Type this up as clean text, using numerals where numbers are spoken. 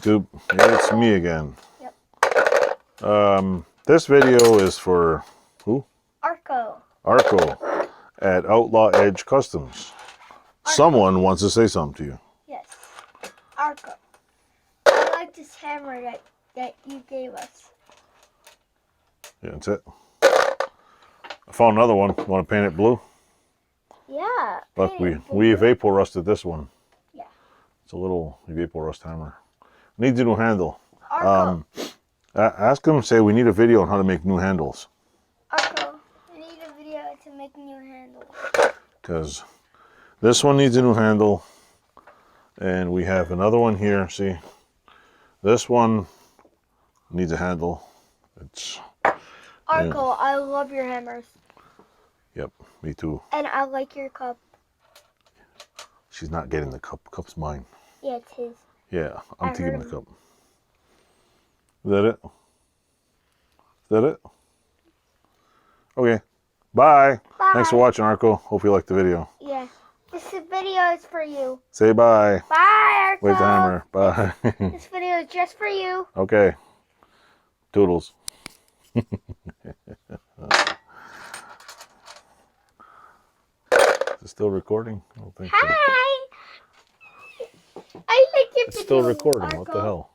YouTube, it's me again. Yep. This video is for who? Arco. Arco at Outlaw Edge Customs. Arco. Someone wants to say something to you. Yes. Arco. I like this hammer that you gave us. Yeah, that's it. I found another one. Want to paint it blue? Yeah. Look, we vapor rusted this one. Yeah. It's a little vapor rust hammer. Needs a new handle. Arco. Ask them, say we need a video on how to make new handles. Arco, I need a video to make new handles. Because this one needs a new handle. And we have another one here, see? This one needs a handle. It's... Arco, yeah. I love your hammers. Yep, me too. And I like your cup. She's not getting the cup. Cup's mine. Yeah, it's his. Yeah, I'm taking the cup. Is that it? Is that it? Okay. Bye. Bye. Thanks for watching, Arco. Hope you liked the video. Yeah. This video is for you. Say bye. Bye, Arco. Wave the hammer. Bye. This video is just for you. Okay. Toodles. Is it still recording? I don't think so. Hi. I like your video. It's still recording. Arco. What the hell?